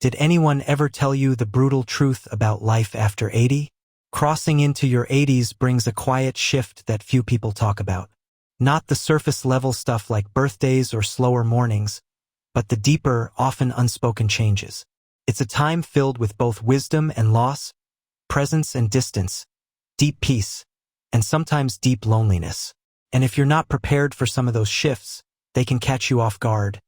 Did anyone ever tell you the brutal truth about life after 80? Crossing into your 80s brings a quiet shift that few people talk about. Not the surface-level stuff like birthdays or slower mornings, but the deeper, often unspoken changes. It's a time filled with both wisdom and loss, presence and distance, deep peace, and sometimes deep loneliness. And if you're not prepared for some of those shifts, they can catch you off guard,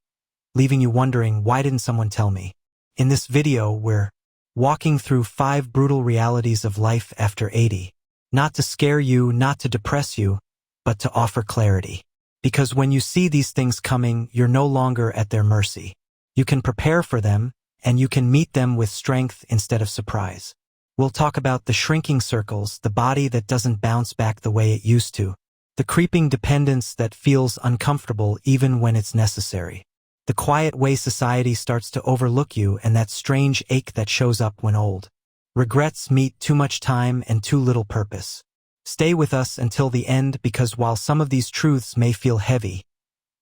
leaving you wondering, why didn't someone tell me? In this video, we're walking through 5 brutal realities of life after 80. Not to scare you, not to depress you, but to offer clarity. Because when you see these things coming, you're no longer at their mercy. You can prepare for them, and you can meet them with strength instead of surprise. We'll talk about the shrinking circles, the body that doesn't bounce back the way it used to, the creeping dependence that feels uncomfortable even when it's necessary, the quiet way society starts to overlook you, and that strange ache that shows up when old. Regrets meet too much time and too little purpose. Stay with us until the end, because while some of these truths may feel heavy,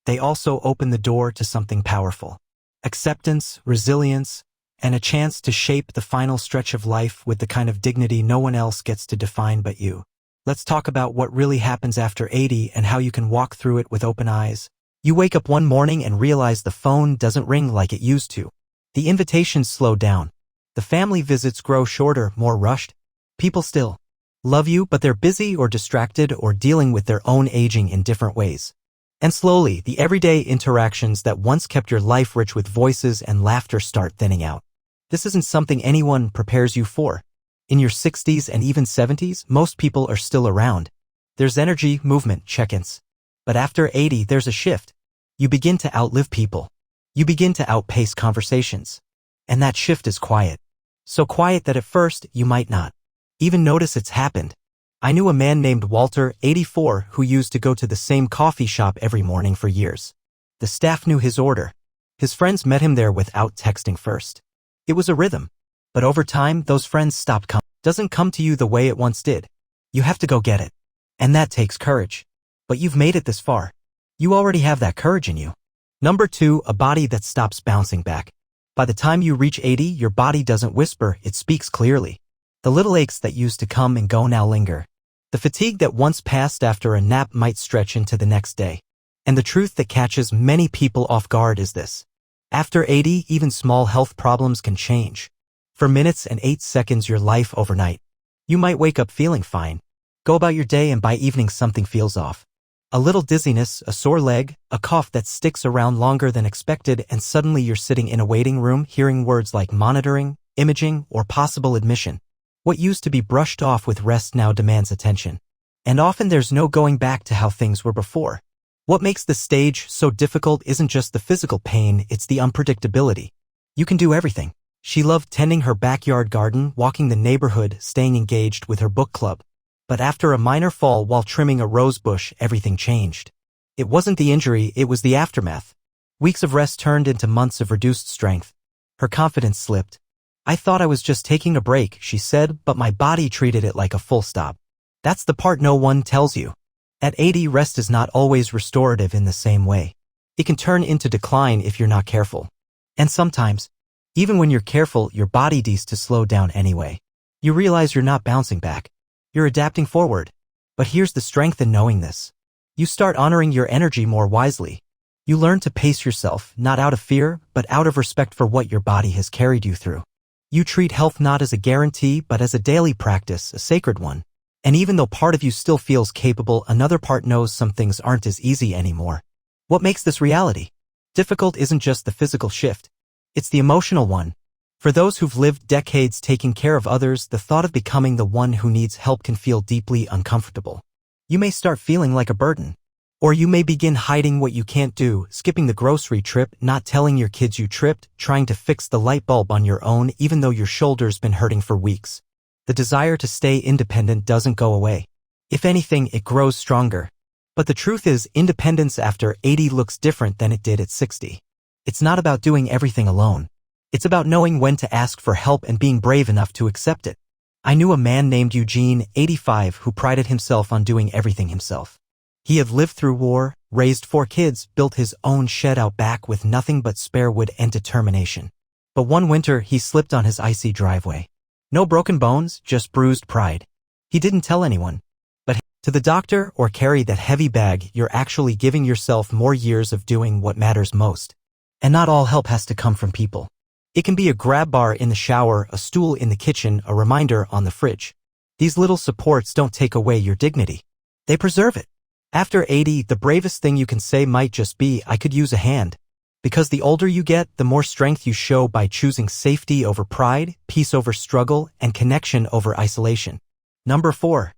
they also open the door to something powerful. Acceptance, resilience, and a chance to shape the final stretch of life with the kind of dignity no one else gets to define but you. Let's talk about what really happens after 80 and how you can walk through it with open eyes. You wake up one morning and realize the phone doesn't ring like it used to. The invitations slow down. The family visits grow shorter, more rushed. People still love you, but they're busy or distracted or dealing with their own aging in different ways. And slowly, the everyday interactions that once kept your life rich with voices and laughter start thinning out. This isn't something anyone prepares you for. In your 60s and even 70s, most people are still around. There's energy, movement, check-ins. But after 80, there's a shift. You begin to outlive people. You begin to outpace conversations. And that shift is quiet. So quiet that at first, you might not even notice it's happened. I knew a man named Walter, 84, who used to go to the same coffee shop every morning for years. The staff knew his order. His friends met him there without texting first. It was a rhythm. But over time, those friends stopped coming. Doesn't come to you the way it once did. You have to go get it. And that takes courage. But you've made it this far. You already have that courage in you. Number 2, a body that stops bouncing back. By the time you reach 80, your body doesn't whisper, it speaks clearly. The little aches that used to come and go now linger. The fatigue that once passed after a nap might stretch into the next day. And the truth that catches many people off guard is this. After 80, even small health problems can change. For minutes and 8 seconds, your life overnight. You might wake up feeling fine. Go about your day, and by evening something feels off. A little dizziness, a sore leg, a cough that sticks around longer than expected, and suddenly you're sitting in a waiting room hearing words like monitoring, imaging, or possible admission. What used to be brushed off with rest now demands attention. And often there's no going back to how things were before. What makes the stage so difficult isn't just the physical pain, it's the unpredictability. You can do everything. She loved tending her backyard garden, walking the neighborhood, staying engaged with her book club. But after a minor fall while trimming a rose bush, everything changed. It wasn't the injury, it was the aftermath. Weeks of rest turned into months of reduced strength. Her confidence slipped. I thought I was just taking a break, she said, but my body treated it like a full stop. That's the part no one tells you. At 80, rest is not always restorative in the same way. It can turn into decline if you're not careful. And sometimes, even when you're careful, your body needs to slow down anyway. You realize you're not bouncing back. You're adapting forward. But here's the strength in knowing this. You start honoring your energy more wisely. You learn to pace yourself, not out of fear, but out of respect for what your body has carried you through. You treat health not as a guarantee, but as a daily practice, a sacred one. And even though part of you still feels capable, another part knows some things aren't as easy anymore. What makes this reality difficult isn't just the physical shift. It's the emotional one. For those who've lived decades taking care of others, the thought of becoming the one who needs help can feel deeply uncomfortable. You may start feeling like a burden. Or you may begin hiding what you can't do, skipping the grocery trip, not telling your kids you tripped, trying to fix the light bulb on your own even though your shoulder's been hurting for weeks. The desire to stay independent doesn't go away. If anything, it grows stronger. But the truth is, independence after 80 looks different than it did at 60. It's not about doing everything alone. It's about knowing when to ask for help and being brave enough to accept it. I knew a man named Eugene, 85, who prided himself on doing everything himself. He had lived through war, raised 4 kids, built his own shed out back with nothing but spare wood and determination. But one winter, he slipped on his icy driveway. No broken bones, just bruised pride. He didn't tell anyone. But to the doctor or carry that heavy bag, you're actually giving yourself more years of doing what matters most. And not all help has to come from people. It can be a grab bar in the shower, a stool in the kitchen, a reminder on the fridge. These little supports don't take away your dignity. They preserve it. After 80, the bravest thing you can say might just be, I could use a hand. Because the older you get, the more strength you show by choosing safety over pride, peace over struggle, and connection over isolation. Number 4.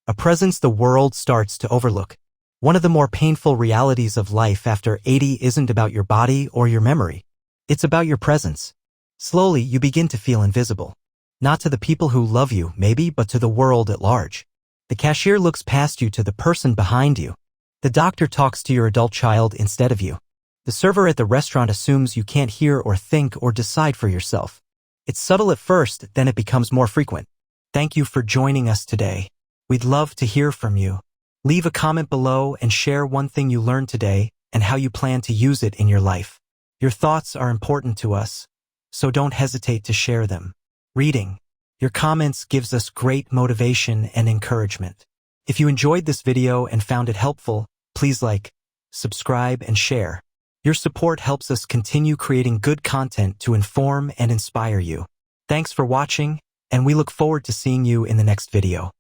A presence the world starts to overlook. One of the more painful realities of life after 80 isn't about your body or your memory. It's about your presence. Slowly, you begin to feel invisible. Not to the people who love you, maybe, but to the world at large. The cashier looks past you to the person behind you. The doctor talks to your adult child instead of you. The server at the restaurant assumes you can't hear or think or decide for yourself. It's subtle at first, then it becomes more frequent. Thank you for joining us today. We'd love to hear from you. Leave a comment below and share one thing you learned today and how you plan to use it in your life. Your thoughts are important to us, so don't hesitate to share them. Reading your comments gives us great motivation and encouragement. If you enjoyed this video and found it helpful, please like, subscribe, and share. Your support helps us continue creating good content to inform and inspire you. Thanks for watching, and we look forward to seeing you in the next video.